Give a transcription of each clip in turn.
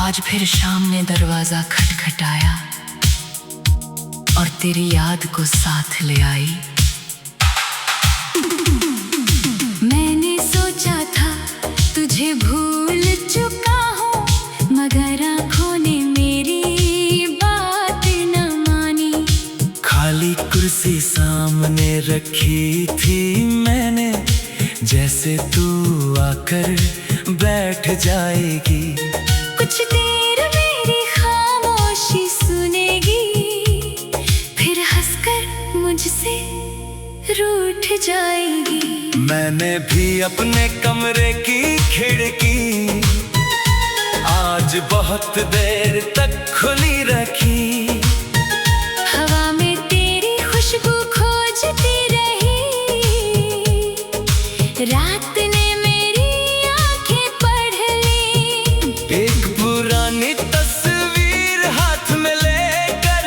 आज फिर शाम ने दरवाजा खटखटाया और तेरी याद को साथ ले आई। मैंने सोचा था तुझे भूल चुका हूँ, मगर आँखों ने मेरी बात न मानी। खाली कुर्सी सामने रखी थी मैंने, जैसे तू आकर बैठ जाएगी। कुछ देर मेरी खामोशी सुनेगी, फिर हंसकर मुझसे रूठ जाएगी। मैंने भी अपने कमरे की खिड़की आज बहुत देर तक खुली रखी। हवा में तेरी खुशबू खोजती रही, रात ने मेरी आंखें पढ़ ली। एक पुरानी तस्वीर हाथ में लेकर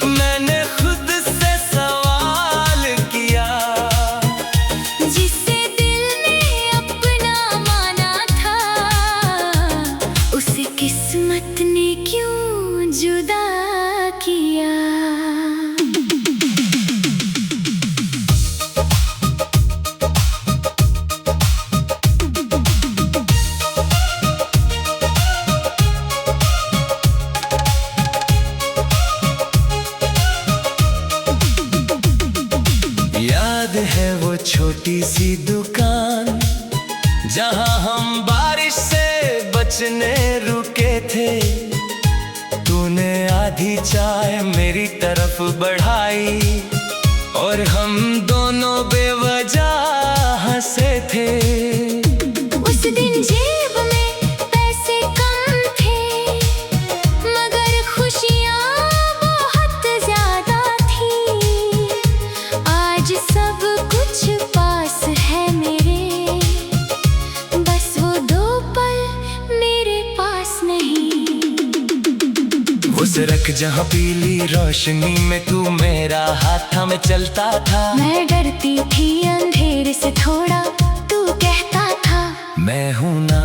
मैंने खुद से सवाल किया, जिसे दिल ने अपना माना था, उसे किस्मत ने क्यों जुदा किया। याद है वो छोटी सी दुकान जहां हम बारिश से बचने रुके थे। तूने आधी चाय मेरी तरफ बढ़ाई और हम दोनों बेवजह हंसे थे। उस दिन जेब में पैसे कम थे, मगर खुशियाँ बहुत ज्यादा थी। आज सब कुछ पास है मेरे, बस वो दो पल मेरे पास नहीं। वो सड़क जहाँ पीली रोशनी में तू मेरा हाथ में चलता था। मैं डरती थी अंधेरे से थोड़ा, तू कहता था मैं हूँ ना।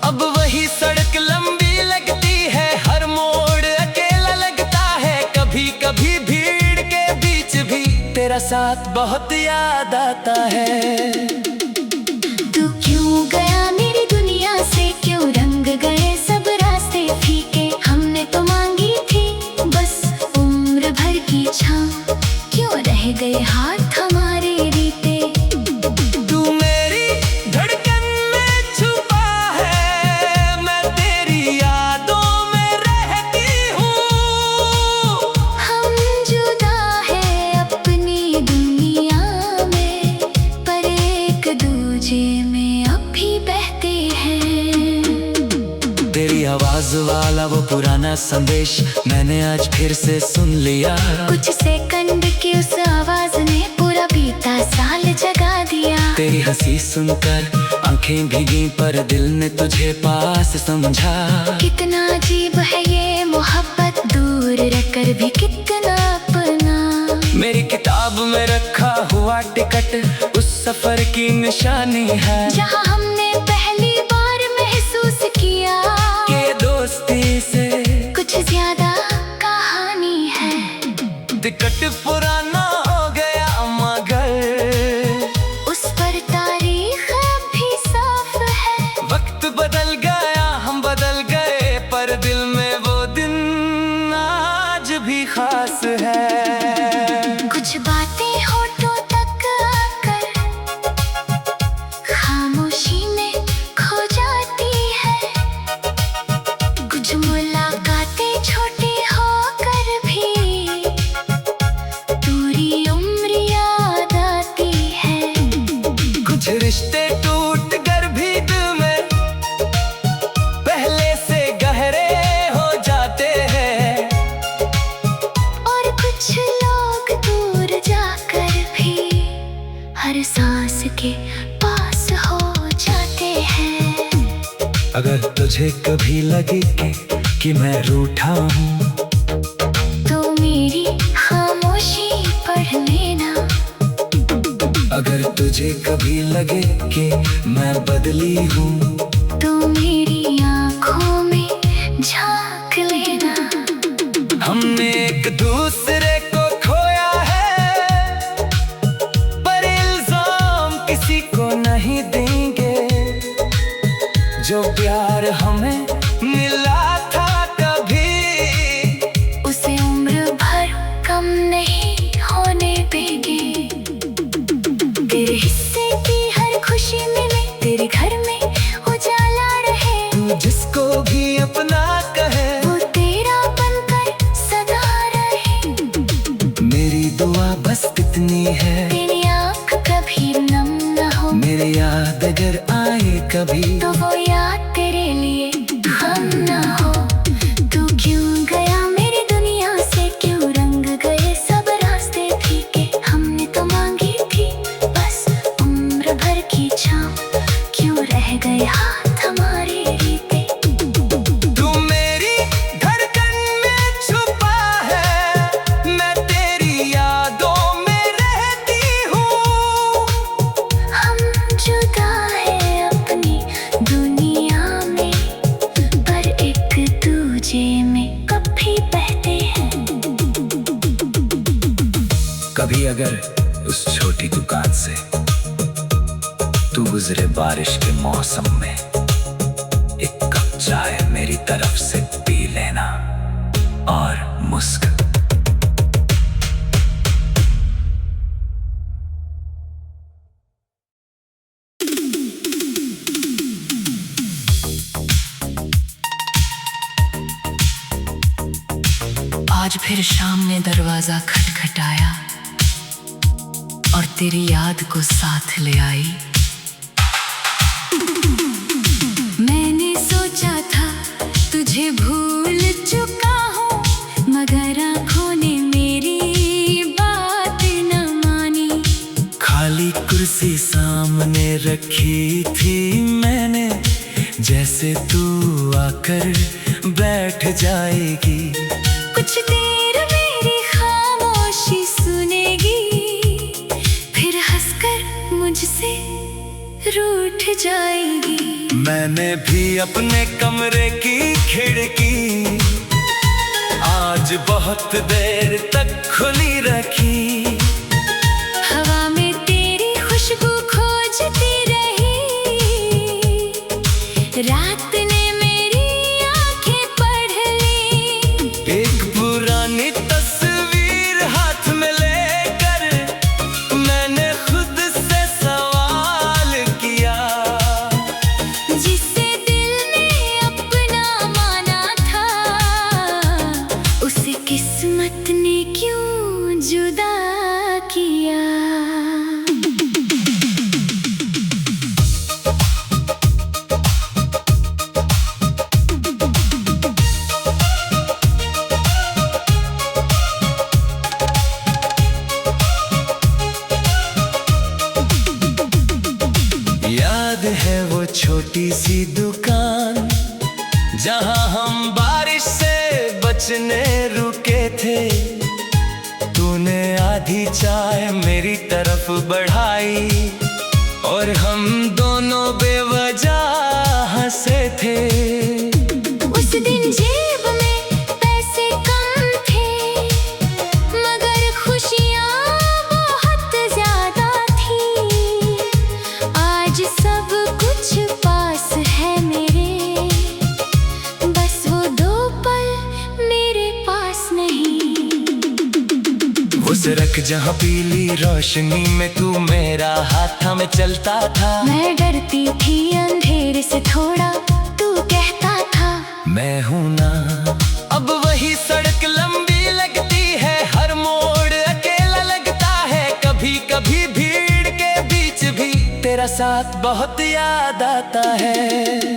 अब वही सड़क लंबी लगती है, हर मोड़ अकेला लगता है। कभी कभी भीड़ के बीच भी तेरा साथ बहुत याद आता है। तू क्यों गया मेरी दुनिया से, क्यों रंग गए सब रास्ते फीके। हमने तो मांगी थी बस उम्र भर की छाँव, क्यों रह गए हाथ हमारे रीते। तू मेरी धड़कन में छुपा है, मैं तेरी यादों में रहती हूँ। हम जुदा है अपनी दुनिया में, पर एक दूजे में अब भी बहते हैं। तेरी आवाज वाला वो पुराना संदेश मैंने आज फिर से सुन लिया। कुछ सेकंड की उस आवाज ने पूरा बीता साल जगा दिया। तेरी हंसी सुनकर आंखें भीगी, पर दिल ने तुझे पास समझा। कितना अजीब है ये मोहब्बत, दूर रहकर भी कितना अपना। मेरी किताब में रखा हुआ टिकट उस सफर की निशानी है, जहाँ हमने पहली बार महसूस किया कि दोस्ती से कुछ ज्यादा कहानी है। टिकट पुराना हो गया मगर उस पर तारीख भी साफ है। वक्त बदल गया, हम बदल गए, पर दिल में वो दिन आज भी खास है। कुछ बातें होठों तक आकर खामोशी में खो जाती है। कुछ मुलाकातें छोटी होकर भी पूरी उम्र याद आती है। कुछ रिश्ते टूट कर भी दिल में पहले से गहरे हो जाते हैं, और कुछ लोग दूर जाकर भी हर सांस के पास हो जाते हैं। अगर तुझे कभी लगे कि मैं रूठा हूँ, तो मेरी खामोशी पढ़ लेना। अगर तुझे कभी लगे कि मैं बदली हूँ, तो मेरी आँखों में दूसरे को खोया है, पर इल्जाम किसी को नहीं देंगे। जो प्यार हमें मिला था कभी, उसे उम्र भर कम नहीं होने देंगे। तेरे हिस्से की हर खुशी मिले, तेरे घर में उजाला रहे। तू जिसको भी अपना कहे, वो तेरा बनकर सदा रहे। मेरी दुआ बस इतनी है, तेरी आँख कभी नम न हो। मेरी याद अगर आए कभी, तो वो याद तेरे लिए हम न हो। तू क्यों गया मेरी दुनिया से, क्यों रंग गए सब रास्ते फीके। हमने तो मांगी थी बस उम्र भर की छाँव, क्यों रह गए हाथ हमारे रीते। तू मेरी धड़कन में छुपा है, मैं तेरी यादों में रहती हूँ। हम जुदा है अपनी दुनिया में, पर एक दूजे में कभी बहते हैं। कभी अगर उस छोटी दुकान से तू गुजरे बारिश के मौसम में, एक कप चाय मेरी तरफ से पी लेना और मुस्कुरा। आज फिर शाम ने दरवाजा खटखटाया और तेरी याद को साथ ले आई। मैंने सोचा था तुझे भूल चुका हूँ, मगर आँखों ने मेरी बात न मानी। खाली कुर्सी सामने रखी थी मैंने, जैसे तू आकर बैठ जाएगी। कुछ देर मेरी खामोशी सुनेगी, फिर हंसकर मुझसे रूठ जाएगी। मैंने भी अपने कमरे की खिड़की आज बहुत देर तक खुली रखी। हवा में तेरी खुशबू खोजती रही, रात ने मेरी आंखें पढ़ ली। एक पुरानी तस्वीर हाथ में लेकर मैंने खुद से सवाल किया, जिसे दिल ने अपना माना था, उसे किस्मत ने क्यों जुदा किया। याद है वो छोटी सी दुकान जहां हम बारिश से बचने रुके थे। तूने आधी चाय मेरी तरफ बढ़ाई और हम दोनों बेवजह हंसे थे। उस दिन जेब में पैसे कम थे, मगर खुशियाँ बहुत ज्यादा थी। आज सब कुछ पास है मेरे, बस वो दो पल मेरे पास नहीं। वो सड़क जहाँ पीली रोशनी में तू मेरा हाथ में चलता था। मैं डरती थी अंधेरे से थोड़ा, तू कहता था मैं हूं ना। अब वही सड़क लंबी लगती है, हर मोड़ अकेला लगता है। कभी कभी भीड़ के बीच भी तेरा साथ बहुत याद आता है।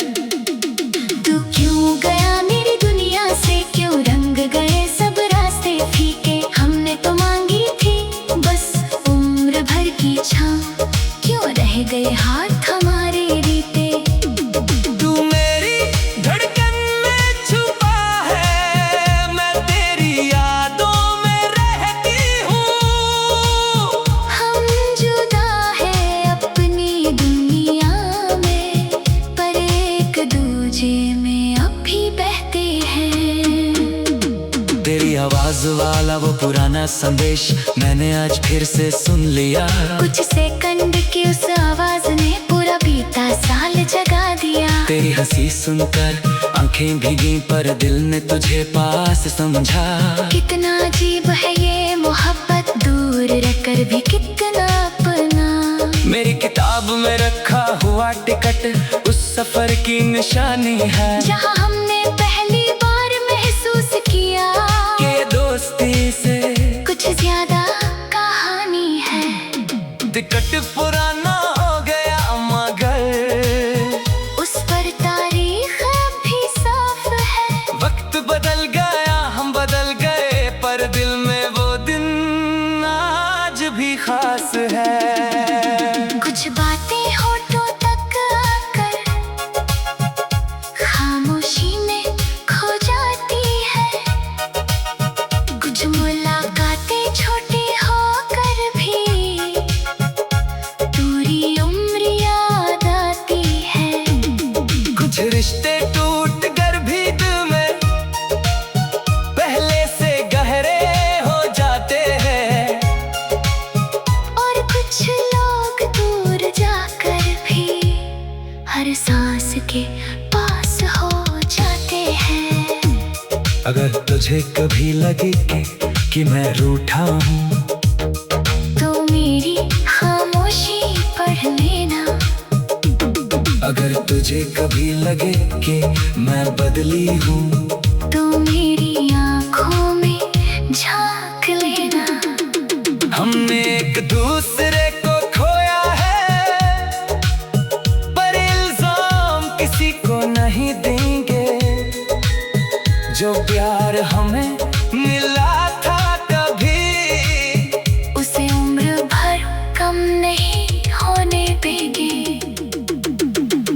तू क्यों गया मेरी दुनिया से, क्यों रंग गए सब रास्ते फीके। हमने तो मांगी थी बस उम्र भर की छाँव, क्यों रह गए हाथ हमारे रीते। तू मेरी धड़कन में छुपा है, मैं तेरी यादों में रहती हूँ। हम जुदा है अपनी दुनिया में, पर एक दूजे में अब भी बहते हैं। तेरी आवाज वाला बोला वो पुराना संदेश मैंने आज फिर से सुन लिया। कुछ सेकंड की उस आवाज ने पूरा बीता साल जगा दिया। तेरी हंसी सुनकर आंखें भीगी पर दिल ने तुझे पास समझा। कितना अजीब है ये मोहब्बत, दूर रहकर भी कितना अपना। मेरी किताब में रखा हुआ टिकट उस सफर की निशानी है, जहाँ हमने पहली बार महसूस किया कि दोस्ती से कुछ ज्यादा कहानी है। टिकट पुराना हो गया मगर उस पर तारीख भी साफ है। वक्त बदल गया हम बदल गए पर दिल में वो दिन आज भी खास है। कुछ बातें होठों तक आकर खामोशी में खो जाती है। कुछ मुलाकातें छोटी होकर भी पूरी उम्र याद आती है। कुछ रिश्ते टूट कर भी दिल में पहले से गहरे हो जाते हैं, और कुछ लोग दूर जाकर भी हर सांस के पास हो जाते हैं। अगर तुझे कभी लगे कि मैं रूठा हूँ तो मेरी खामोशी पढ़ लेना। अगर तुझे कभी लगे कि मैं बदली हूँ तो मेरी आँखों में झांक लेना। हमने एक दूसरे को खोया है पर इल्जाम किसी को नहीं देंगे। जो प्यार हमें मिला था कभी उसे उम्र भर कम नहीं होने देंगे।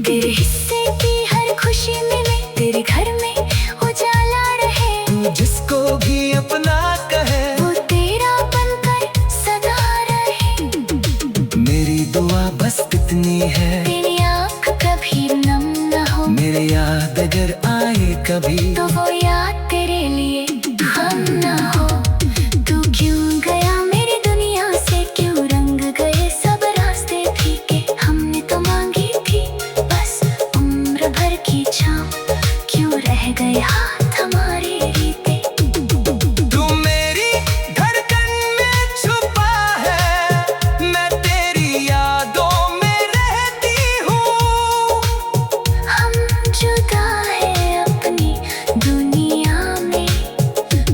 तेरे हिस्से की हर खुशी मिले, तेरे घर में उजाला रहे। तू जिसको भी अपना कहे वो तेरा बनकर सदा रहे। मेरी दुआ बस इतनी है, तेरी आँख कभी नम न हो। मेरे याद अगर आए कभी तो वो याद तेरे लिए हम न हो। तू क्यों गया मेरी दुनिया से, क्यों रंग गए सब रास्ते फीके। हमने तो मांगी थी बस उम्र भर की छाँव, क्यों रह गए हाथ हमारे रीते। तू मेरी धड़कन में छुपा है, मैं तेरी यादों में रहती हूँ। हम जुदा है अपनी दुनिया में,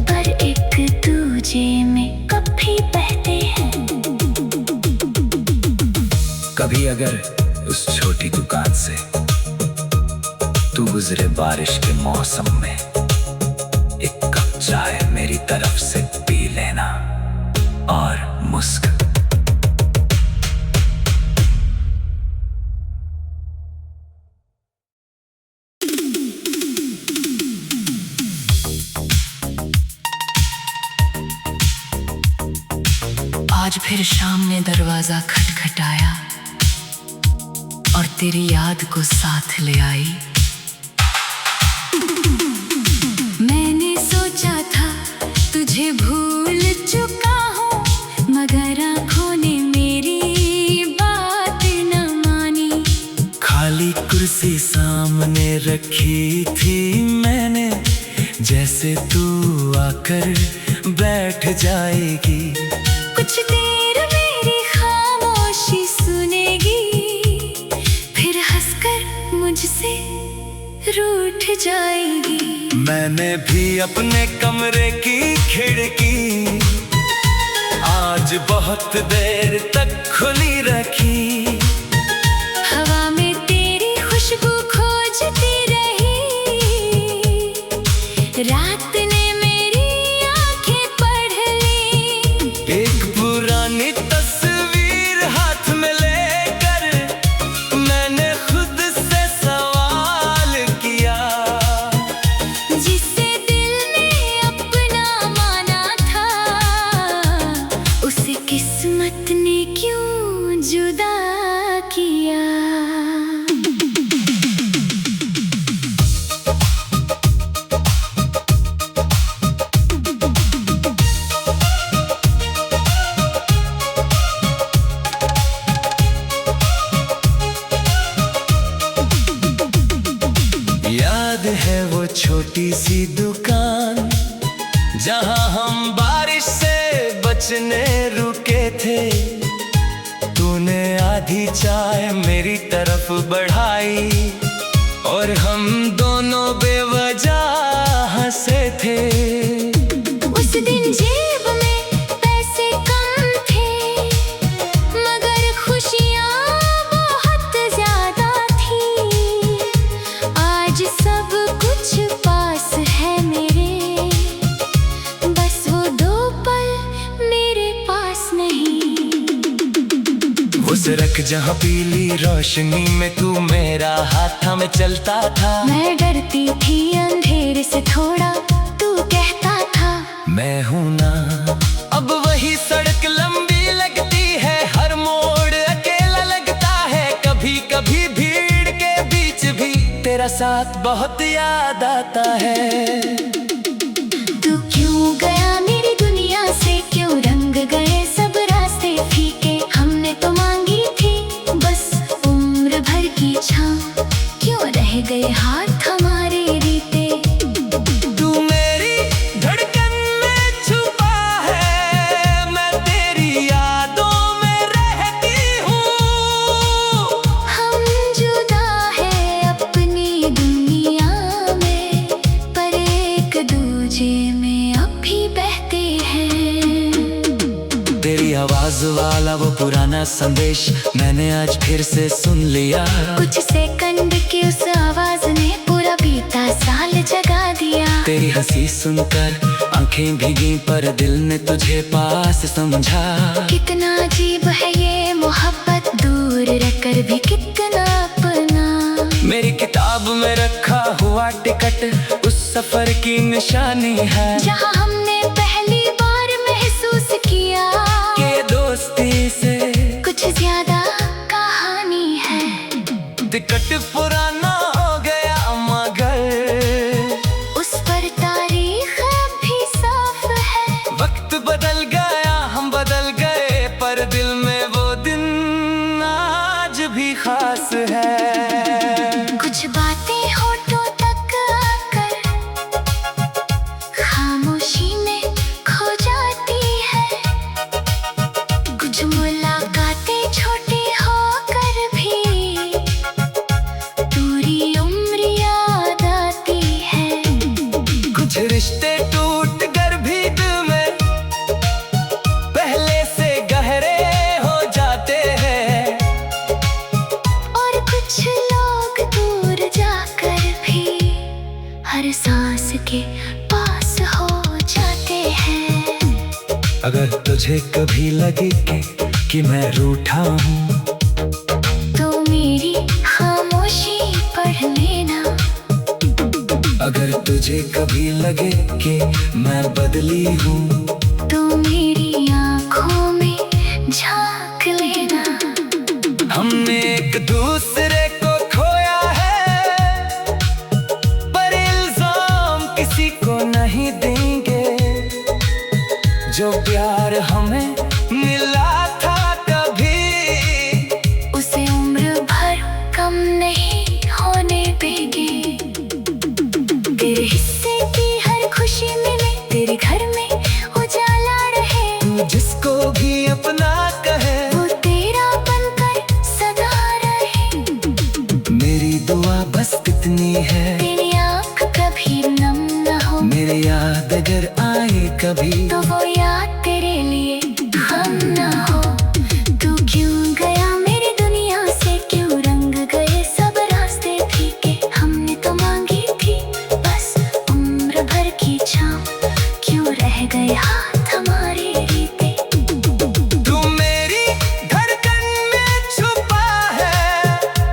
पर एक दूजे में कभी बहते हैं। कभी अगर उस छोटी दुकान से तू गुजरे बारिश के मौसम में, एक कप चाय मेरी तरफ से पी लेना और मुस्कुरा। आज फिर शाम ने दरवाजा खटखटाया और तेरी याद को साथ ले आई। मैंने सोचा था तुझे भूल चुका हूँ, मगर आँखों ने मेरी बात न मानी। खाली कुर्सी सामने रखी थी मैंने, जैसे तू आकर बैठ जाएगी। कुछ देर मेरी खामोशी सुनेगी, फिर हंसकर मुझसे रूठ जाएगी। मैंने भी अपने कमरे की खिड़की आज बहुत देर तक खुली रखी। हवा में तेरी खुशबू खोजती रही, रात ने मेरी आंखें पढ़ ली। एक पुरानी तस्वीर हाथ में लेकर मैंने खुद से सवाल किया, जिसे दिल ने अपना माना था, उसे किस्मत ने क्यों जुदा किया। आधी चाय मेरी तरफ बढ़ाई और हम दोनों बेवजह हंसे थे। उस दिन जेब में पैसे कम थे मगर खुशियाँ बहुत ज्यादा थी। आज सब कुछ पास है मेरे, बस वो दो पल मेरे पास नहीं। वो सड़क जहाँ पीली रोशनी में तू मेरा हाथ में चलता था। मैं डरती थी अंधेरे से थोड़ा, तू कहता था मैं हूँ ना। अब वही सड़क लंबी लगती है, हर मोड़ अकेला लगता है। कभी कभी भीड़ के बीच भी तेरा साथ बहुत याद आता है। तू क्यों गया मेरी दुनिया से, क्यों रंग गए सब रास्ते फीके। हमने तो मांगी थी बस उम्र भर की छाँव, क्यों रह गए हाथ हमारे रीते। तू मेरी धड़कन में छुपा है, मैं तेरी यादों में रहती हूँ। हम जुदा है अपनी दुनिया में, पर एक दूजे में अब भी बहते हैं। तेरी आवाज वाला वो पुराना संदेश मैंने आज फिर से सुन लिया। कुछ सेकंड की उस आवाज ने पूरा बीता साल जगा दिया। तेरी हंसी सुनकर आंखें भीगी पर दिल ने तुझे पास समझा। कितना अजीब है ये मोहब्बत, दूर रहकर भी कितना अपना। मेरी किताब में रखा हुआ टिकट उस सफर की निशानी है, जहाँ हमने पहली बार महसूस किया कि दोस्ती से कुछ ज्यादा कहानी है। टिकट पुराना हो गया मगर उस पर तारीख भी साफ है। वक्त बदल गया, हम बदल गए, पर दिल में वो दिन आज भी खास है। कुछ बातें होठों तक आकर खामोशी में खो जाती है। कुछ मुलाकातें छोटी होकर भी पूरी उम्र याद आती है। कुछ रिश्ते टूट कर भी दिल में पहले से गहरे हो जाते हैं, और कुछ लोग दूर जाकर भी हर सांस के पास हो जाते हैं। अगर तुझे कभी लगे कि मैं रूठा हूँ, तो मेरी खामोशी पढ़ लेना। अगर तुझे कभी लगे कि मैं बदली हूँ, तो मेरी आँखों में झांक लेना। हमने एक दूसरे को खोया है, पर इल्जाम किसी को नहीं देंगे। जो प्यार हमें मिला था कभी, उसे उम्र भर कम नहीं होने देंगे। तेरे हिस्से की हर खुशी मिले, तेरे घर में उजाला रहे। तू जिसको भी अपना कहे, वो तेरा बनकर सदा रहे। मेरी दुआ बस इतनी है, तेरी आँख कभी नम न हो। मेरी याद अगर आए कभी, तो वो याद तेरे लिए हम न हो। तू क्यों गया मेरी दुनिया से, क्यों रंग गए सब रास्ते फीके। हमने तो मांगी थी बस उम्र भर की छाँव, क्यों रह गए हाथ हमारे रीते। तू मेरी धड़कन में छुपा है,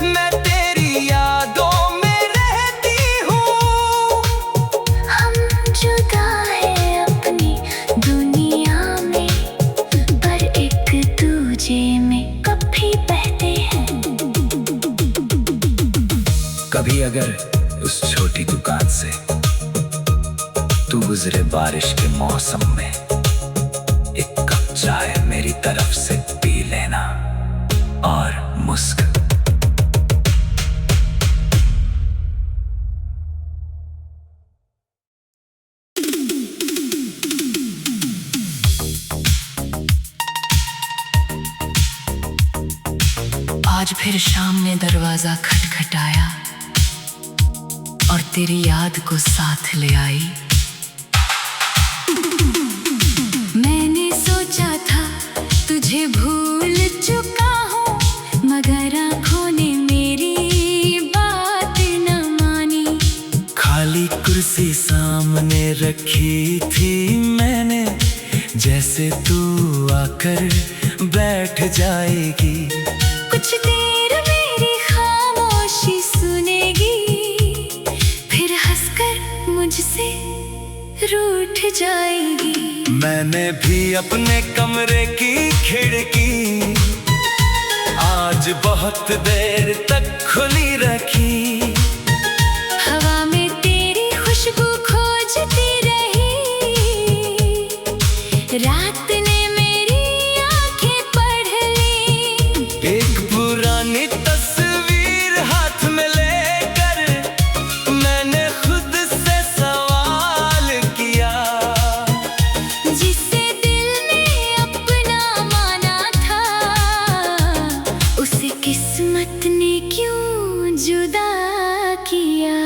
मैं तेरी यादों में रहती हूँ। हम जुदा है अपनी दुनिया में, पर एक दूजे में कभी बहते हैं। कभी अगर उस छोटी दुकान से तू गुजरे बारिश के मौसम में, एक कप चाय मेरी तरफ से पी लेना और मुस्कुरा। आज फिर शाम ने दरवाजा खटखटाया और तेरी याद को साथ ले आई। मैंने सोचा था तुझे भूल चुका हूँ, मगर आँखों ने मेरी बात न मानी। खाली कुर्सी सामने रखी थी मैंने, जैसे तू आकर बैठ जाएगी। कुछ देर मेरी खामोशी सुनेगी, फिर हंसकर मुझसे रूठ जाएगी। मैंने भी अपने कमरे की खिड़की आज बहुत देर तक खुली रखी। हवा में तेरी खुशबू खोजती रही, रात ने मेरी आंखें पढ़ ली। एक पुरानी तस्वीर हाथ में लेकर मैंने खुद से सवाल किया, जिसे दिल ने अपना माना था, उसे किस्मत ने क्यों जुदा किया।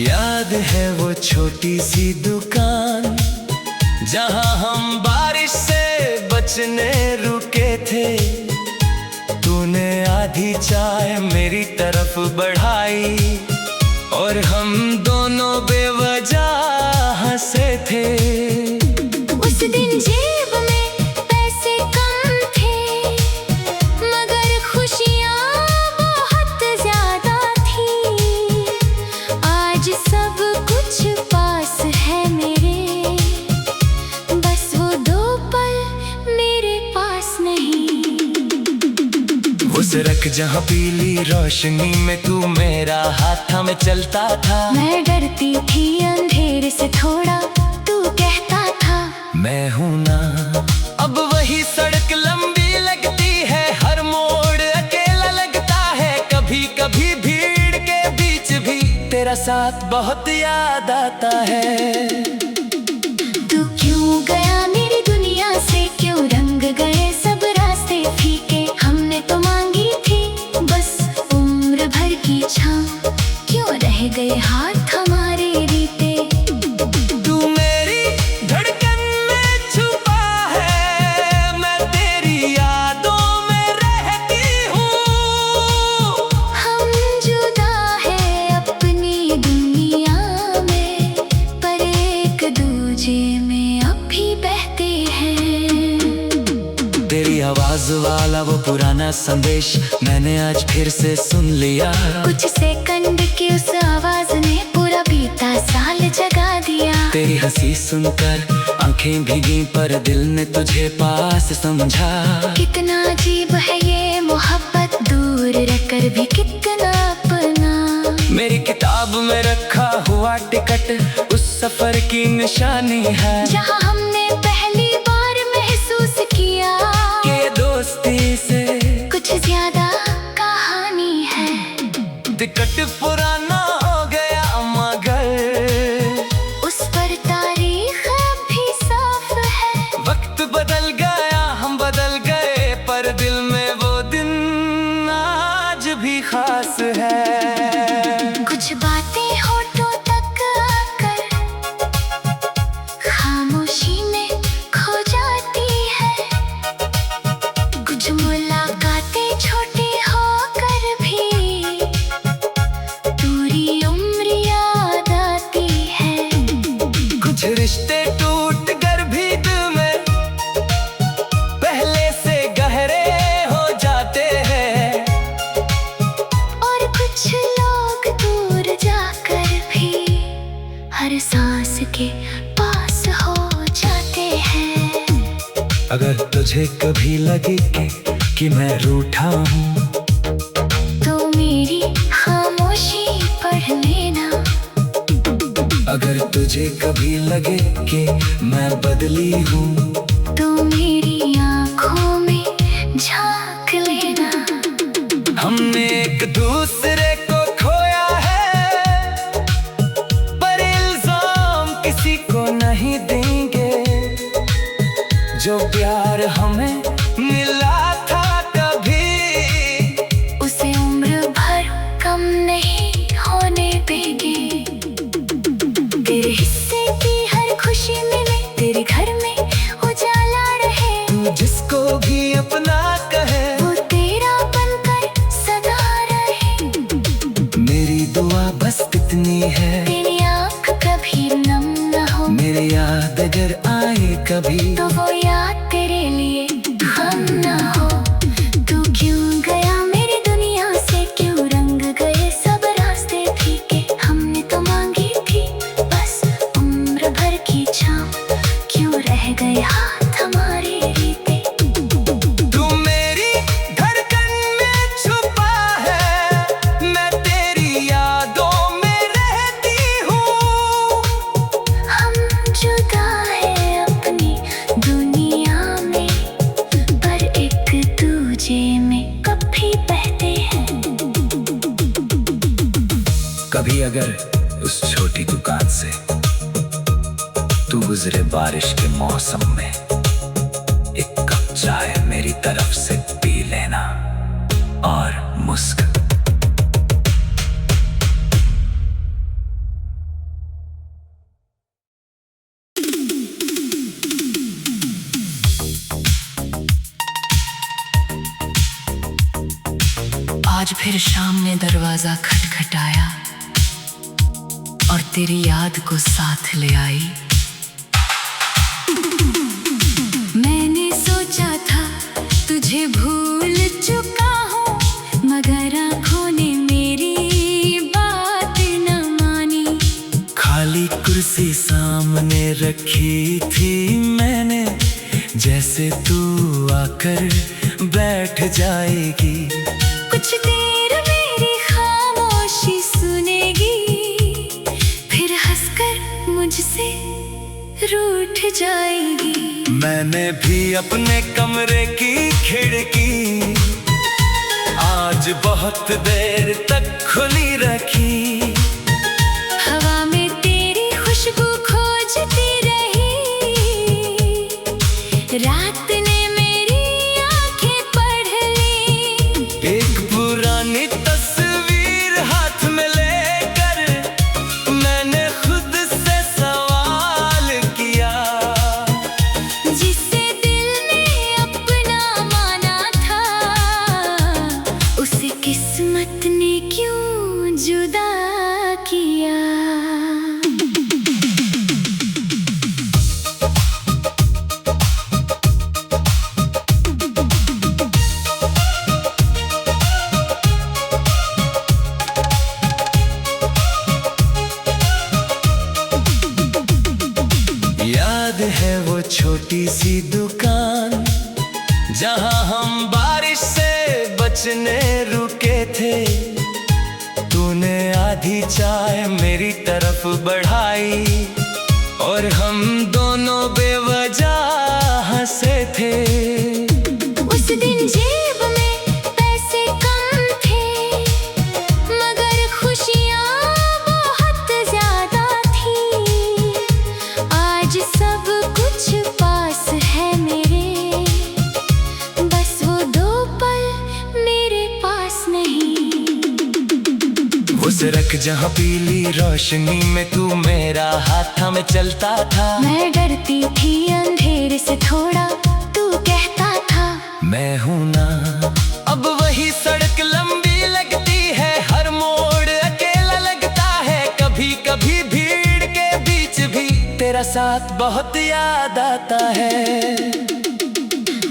याद है वो छोटी सी दुकान जहां हम बारिश से बचने रुके थे। तूने आधी चाय मेरी तरफ बढ़ाई और हम दोनों बेवजह हंसे थे। उस दिन जेब में पैसे कम थे, मगर खुशियाँ बहुत ज्यादा थी। आज सब कुछ पास है मेरे, बस वो दो पल मेरे पास नहीं। वो सड़क जहाँ पीली रोशनी में तू मेरा हाथ थामे चलता था। मैं डरती थी अंधेरे से थोड़ा, तू कहता था मैं हूँ ना। अब वही सड़क लंबी लगती है, हर मोड़ अकेला लगता है। कभी कभी भीड़ के बीच भी तेरा साथ बहुत याद आता है। तू क्यों गया मेरी दुनिया से, क्यों रंग गए सब रास्ते फीके। हमने तो मांगी थी बस उम्र भर की छाँव, क्यों रह गए हाथ हमारे रीते। तू मेरी धड़कन में छुपा है, मैं तेरी यादों में रहती हूँ। हम जुदा है अपनी दुनिया में, पर एक दूजे में अब भी बहते हैं। तेरी आवाज वाला वो पुराना संदेश मैंने आज फिर से सुन लिया। कुछ सेकंड की उस आवाज ने पूरा बीता साल जगा दिया। तेरी हंसी सुनकर आंखें भीगी, पर दिल ने तुझे पास समझा। कितना अजीब है ये मोहब्बत, दूर रहकर भी कितना अपना। मेरी किताब में रखा हुआ टिकट उस सफर की निशानी है, जहाँ हमने पहली बार महसूस किया कि दोस्ती से कुछ ज्यादा कहानी है। टिकट पुराना हो गया मगर उस पर तारीख अब भी साफ है। वक्त बदल गया, हम बदल गए, पर दिल में वो दिन आज भी खास है। कुछ बातें होठों तक आकर खामोशी में खो जाती है। कुछ मुलाकातें छोटी होकर भी पूरी उम्र याद आती है। कुछ रिश्ते टूट कर भी दिल में पहले से गहरे हो जाते हैं, और कुछ लोग दूर जाकर भी हर सांस के पास हो जाते हैं। अगर तुझे कभी लगे कि मैं रूठा हूँ, तो मेरी खामोशी पढ़ लेना। अगर तुझे कभी लगे कि मैं बदली हूँ, तो मेरी आँखों में जो प्यार हमें मिला था कभी, उसे उम्र भर कम नहीं होने देगी। तेरे हिस्से की हर खुशी मिले, तेरे घर में उजाला रहे। तू जिसको भी अपना कहे, वो तेरा बनकर सदा रहे। मेरी दुआ बस इतनी है, तेरी आँख कभी नम न हो। मेरी याद अगर आए कभी, तो वो याद तेरे लिए हम न हो। तू क्यों गया मेरी दुनिया से, क्यों रंग गए सब रास्ते फीके। हमने तो मांगी थी बस उम्र भर की छाँव, क्यों रह गए हाथ हमारे रीते। तू मेरी धड़कन में छुपा है, मैं तेरी यादों में रहती हूँ। हम जुदा है अपनी दुनिया में, पर एक दूजे में कभी बहते हैं। कभी अगर उस छोटी दुकान से तू गुजरे बारिश के मौसम में, एक कप चाय मेरी तरफ से पी लेना और मुस्कुरा। आज फिर शाम ने दरवाजा खटखटाया और तेरी याद को साथ ले आई। मैंने सोचा था तुझे भूल चुका हूँ, मगर आँखों ने मेरी बात न मानी। खाली कुर्सी सामने रखी थी मैंने, जैसे तू आकर बैठ जाएगी। कुछ देर मेरी खामोशी सुनेगी, फिर हंसकर मुझसे रूठ जाएगी। मैंने भी अपने कमरे की खिड़की आज बहुत देर तक खुली रखी। हवा में तेरी खुशबू खोजती रही, रात ने मेरी आंखें पढ़ ली। एक पुरानी तस्वीर हाथ में लेकर मैंने खुद से सवाल किया, जिसे दिल ने अपना माना था, उसे किस्मत ने क्यों जुदा किया। याद है वो छोटी सी दुकान जहां हम बारिश से बचने रुके थे। तूने आधी चाय मेरी तरफ बढ़ाई और हम दोनों बेवजह हंसे थे। उस दिन जेब में पैसे कम थे, मगर खुशियाँ बहुत ज्यादा थी। आज सब कुछ पास है मेरे, बस वो दो पल मेरे पास नहीं। वो सड़क जहाँ पीली रोशनी में तू मेरा हाथ थामे चलता था। मैं डरती थी अंधेरे से थोड़ा, तू कहता था मैं हूँ ना। अब वही सड़क लंबी लगती है, हर मोड़ अकेला लगता है। कभी कभी भीड़ के बीच भी तेरा साथ बहुत याद आता है।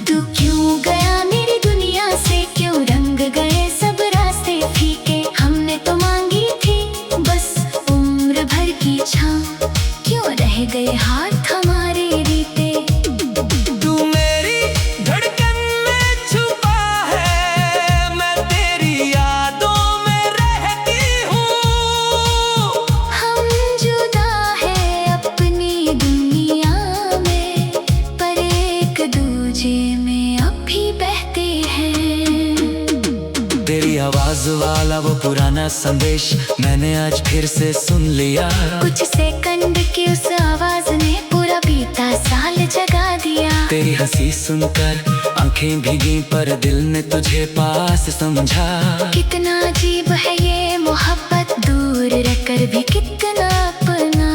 तू क्यों गया मेरी दुनिया से, क्यों रंग गए सब रास्ते फीके। हमने तो मांगी थी बस उम्र भर की छाँव, क्यों रह गए हाथ हमारे रीते। तू मेरी धड़कन में छुपा है, मैं तेरी यादों में रहती हूँ। हम जुदा है अपनी दुनिया में, पर एक दूजे में अब भी बहते हैं। तेरी आवाज वाला वो पुराना संदेश मैंने आज फिर से सुन लिया। कुछ सेकंड की उस आवाज ने पूरा बीता नया साल जगा दिया। तेरी हंसी सुनकर आंखें भीगी पर दिल ने तुझे पास समझा। कितना अजीब है ये मोहब्बत, दूर रहकर भी कितना अपना।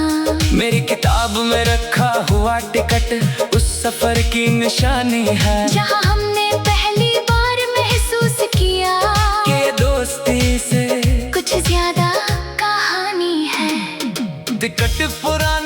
मेरी किताब में रखा हुआ टिकट उस सफर की निशानी है, जहाँ हमने पहली बार महसूस किया कि दोस्ती से कुछ ज्यादा कहानी है। टिकट पुराना